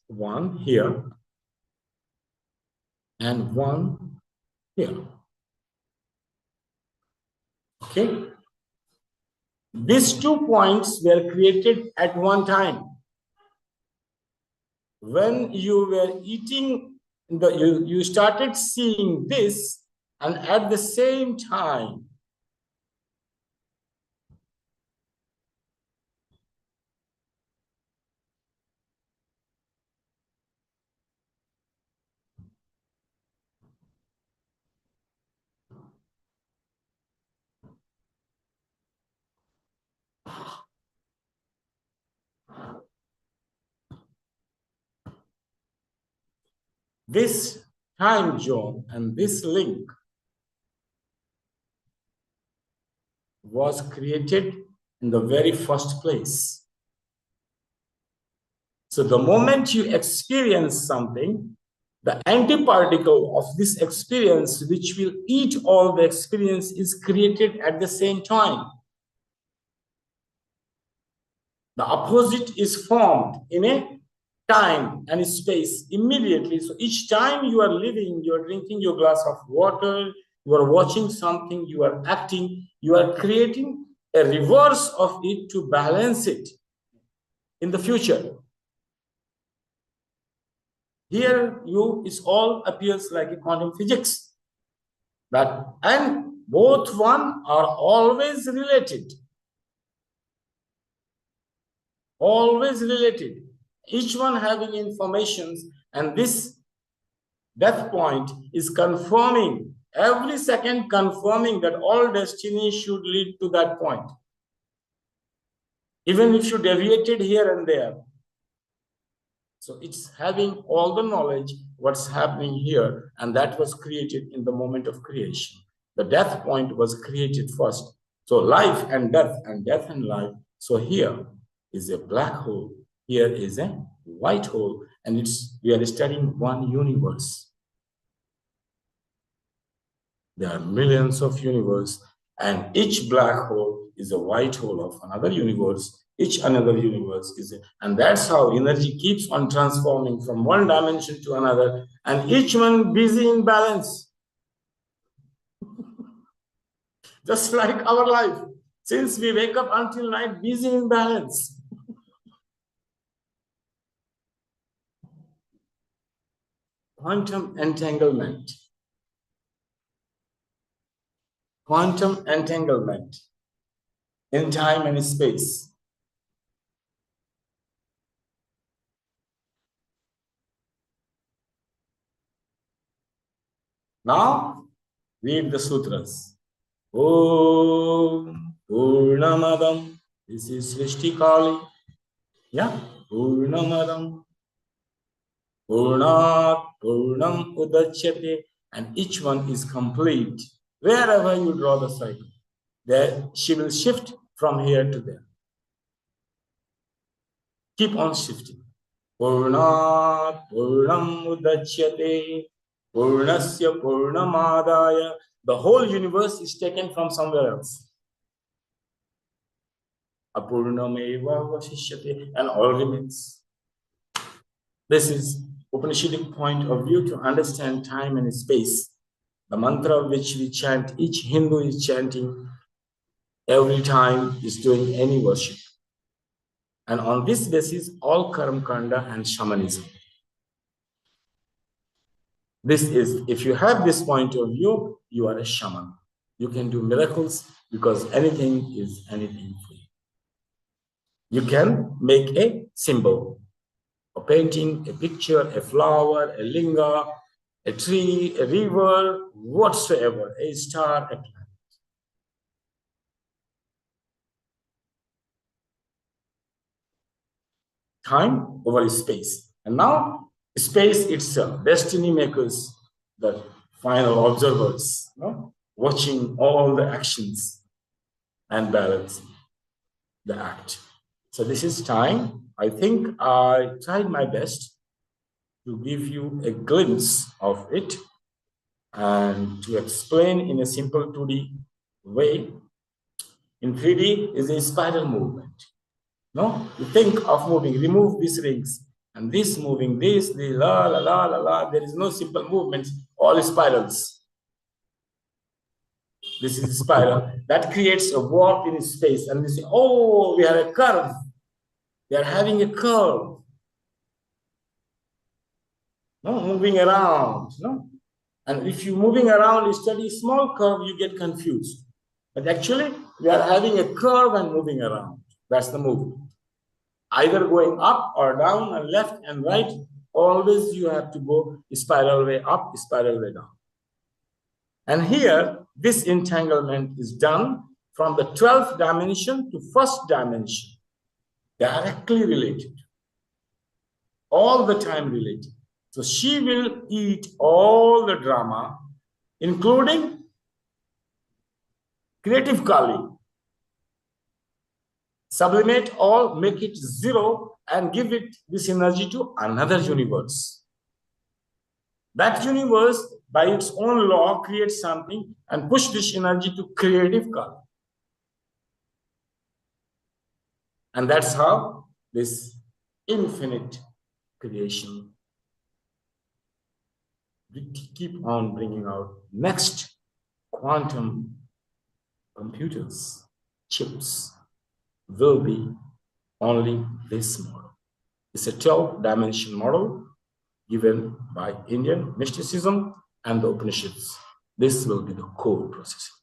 one here and one here. Okay? These 2 points were created at one time. When you were eating, you started seeing this, and at the same time, this time zone and this link was created in the very first place. So the moment you experience something, the antiparticle of this experience, which will eat all the experience, is created at the same time. The opposite is formed in a time and space immediately. So each time you are living, you are drinking your glass of water, you are watching something, you are acting, you are creating a reverse of it to balance it in the future. Here, it all appears like a quantum physics. And both one are always related. Always related. Each one having informations, and this death point is confirming, every second confirming that all destiny should lead to that point. Even if you deviated here and there. So it's having all the knowledge, what's happening here, and that was created in the moment of creation. The death point was created first. So life and death and life. So here is a black hole, here is a white hole, and we are studying one universe. There are millions of universes, and each black hole is a white hole of another universe. Each another universe and that's how energy keeps on transforming from one dimension to another, and each one busy in balance. Just like our life, since we wake up until night, busy in balance. Quantum entanglement. Quantum entanglement in time and space. Now, read the sutras. Om Purnamadam. This is Srishti Kali. Yeah. Purnamadam. Purnat Purnam Udachyate. And each one is complete. Wherever you draw the cycle, there she will shift from here to there. Keep on shifting. Purnat Purnam Udachyate. Purnasya Purnamadaya. The whole universe is taken from somewhere else. Apurnameva Vasishyate, and all remains. This is Upanishadic point of view to understand time and space. The mantra which we chant, each Hindu is chanting every time is doing any worship. And on this basis, all Karam Kanda and shamanism. This is, if you have this point of view, you are a shaman. You can do miracles because anything is anything for you. You can make a symbol, a painting, a picture, a flower, a linga, a tree, a river, whatsoever, a star, a planet. Time over space. And now space itself, destiny makers, the final observers, watching all the actions and balancing the act. So this is time. I think I tried my best to give you a glimpse of it and to explain in a simple 2D way. In 3D is a spiral movement. No, you think of moving, remove these rings, and this moving, this, the la la la la la. There is no simple movements, all spirals. This is a spiral that creates a warp in space, and we say, oh, we have a curve. We are having a curve. No, moving around. No, and if you're moving around, you study small curve, you get confused. But actually, we are having a curve and moving around. That's the movement. Either going up or down and left and right, always you have to go spiral way up, spiral way down. And here, this entanglement is done from the 12th dimension to first dimension, directly related, all the time related. So she will eat all the drama, including creative Kali, sublimate all, make it zero, and give it this energy to another universe. That universe, by its own law, creates something and push this energy to creative color. And that's how this infinite creation, we keep on bringing out next quantum computers, chips, will be only this model. It's a 12-dimension model given by Indian mysticism and the Upanishads. This will be the core processing.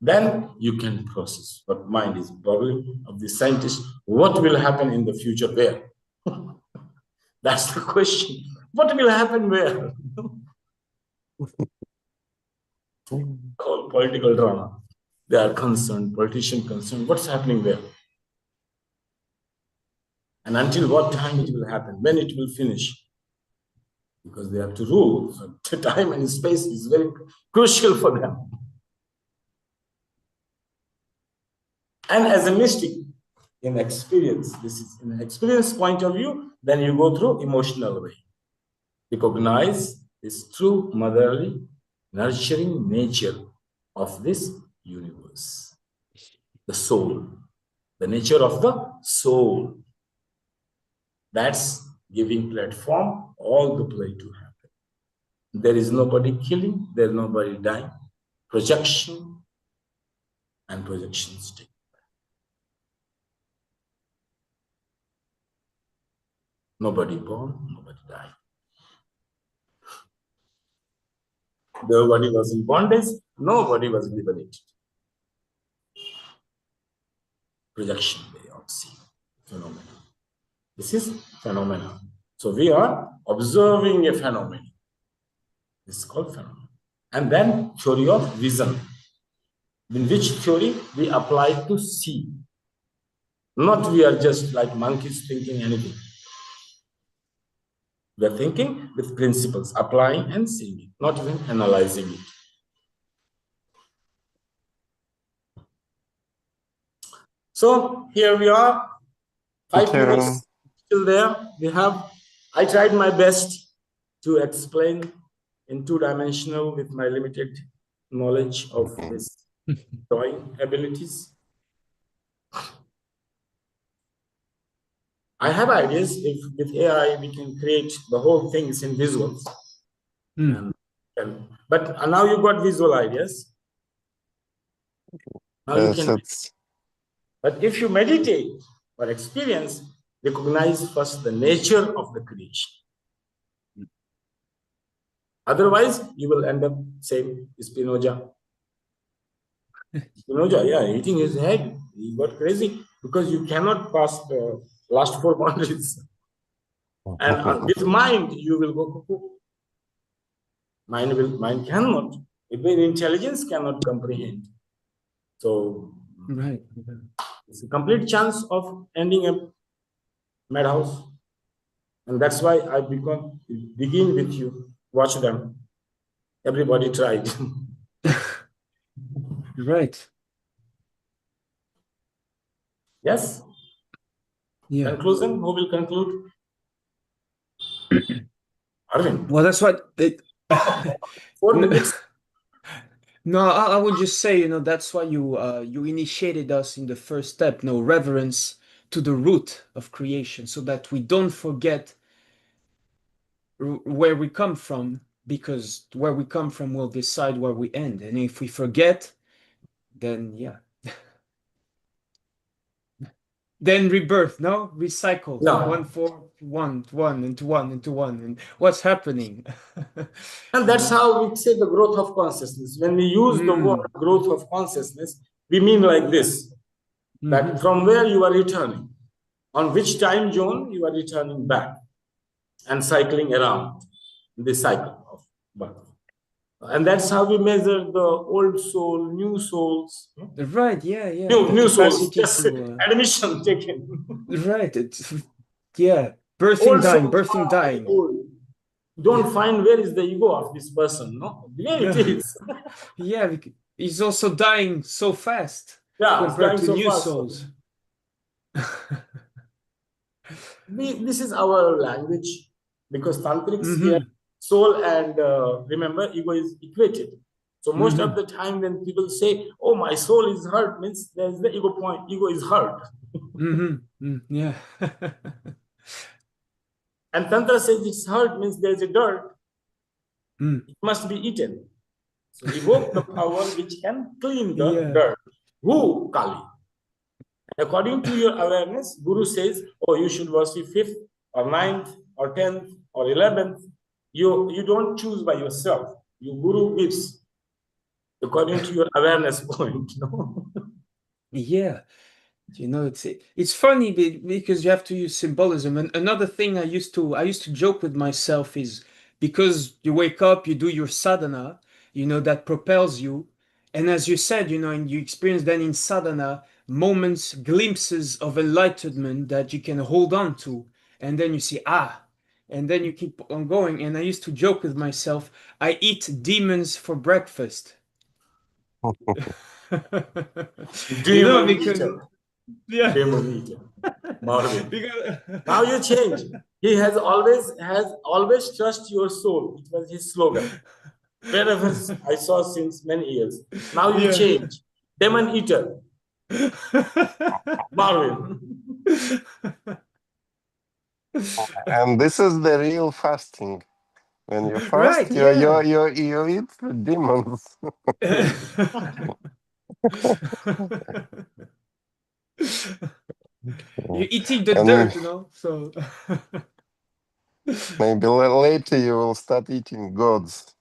Then you can process. But mind is problem of the scientist. What will happen in the future where? That's the question. What will happen where? All political drama. They are concerned, politicians concerned. What's happening there? And until what time it will happen, when it will finish? Because they have to rule. So time and space is very crucial for them. And as a mystic, in experience, this is in an experience point of view, then you go through emotional way. Recognize this true motherly, nurturing nature of this universe. The soul, the nature of the soul. That's giving platform, all the play to happen. There is nobody killing, there is nobody dying. Projection and projection state. Nobody born, nobody died. Nobody was in bondage, nobody was liberated. Projection way of seeing phenomena. This is phenomena. So we are observing a phenomenon. This is called phenomenon. And then theory of vision. In which theory we apply to see. Not we are just like monkeys thinking anything. We are thinking with principles, applying and seeing it, not even analyzing it. So here we are, 5 minutes still there. I tried my best to explain in 2-dimensional with my limited knowledge of this drawing abilities. I have ideas if with AI we can create the whole things in visuals. But now you got visual ideas. Now you can. But if you meditate or experience, recognize first the nature of the creation. Otherwise, you will end up saying Spinoza. Spinoza, yeah, eating his head. He got crazy because you cannot pass the last 4 boundaries. And with mind, you will go cuckoo. Mind cannot. Even intelligence cannot comprehend. So, right. It's a complete chance of ending a madhouse. And that's why I begin with you. Watch them. Everybody tried. Right. Yes? Yeah. Conclusion? Who will conclude? Arvind. Well, that's what it 4 minutes. No, I would just say, that's why you initiated us in the first step, reverence to the root of creation, so that we don't forget where we come from, because where we come from will decide where we end. And if we forget, then yeah. Then rebirth, no? Recycle. Yeah. 1, 4, 1, 1, into 1, into 1. And what's happening? And that's how we say the growth of consciousness. When we use the word growth of consciousness, we mean like this, that from where you are returning, on which time zone you are returning back and cycling around the cycle of birth. And that's how we measure the old soul, new souls. Right, yeah. New souls, just admission taken. Right, yeah. Birthing, dying. Don't find where is the ego of this person, no? Where it is. Yeah, he's also dying so fast. Yeah, it's compared dying to so new fast. souls. This is our language, because tantrics here, Mhm. soul and remember, ego is equated. So most of Mhm. the time when people say, "Oh, my soul is hurt," means there's the ego point. Ego is hurt, Mhm. Mm, yeah. and tantra says it's hurt means there's a dirt. Mm. It must be eaten. So evoke the power which can clean the Yeah. dirt. Who Kali? According to your awareness, Guru says, "Oh, you should worship fifth or ninth or 10th or 11th." You don't choose by yourself. Your Guru gives according to your awareness point. Yeah. You know, it's funny because you have to use symbolism. And another thing I used to joke with myself is because you wake up, you do your sadhana, you know, that propels you. And as you said, you know, and you experience then in sadhana moments, glimpses of enlightenment that you can hold on to. And then you see, and then you keep on going. And I used to joke with myself, I eat demons for breakfast. You know, Demon because eater, yeah. demon eater, Marvin. Because Now you change. He has always trust your soul. It was his slogan. Wherever I saw since many years. Now you yeah. change. Demon eater, Marvin. And this is the real fasting. When you fast, Right, yeah. you eat the demons. You're eating the And dirt, you know. So maybe later you will start eating gods.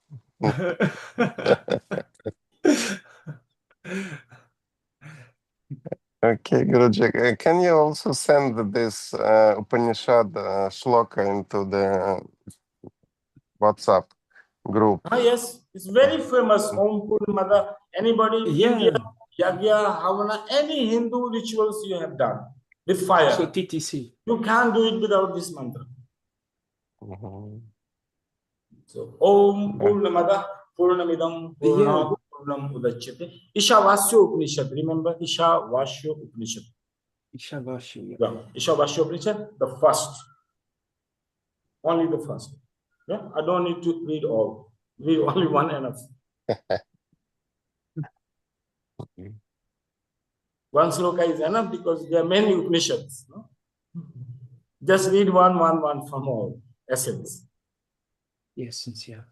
Okay, Guruji, can you also send this Upanishad shloka into the WhatsApp group? Yes, it's very famous. Om Purnamada. Anybody in India, yeah. Yagya, Havana, any Hindu rituals you have done with fire, So TTC. you can't do it without this mantra. Mhm. So Om Purnamada Purnamidam Yeah. Purnam Purnam Udachyate. Ishavasya Upanishad. Remember Ishavasya Upanishad. Ishavasya. Yeah. Yeah. Ishavasya Upanishad, the first. Only the first. Yeah. I don't need to read all. Read only one enough. One sloka is enough because there are many Upanishads. No? Just read one from all essence. Yes, yeah.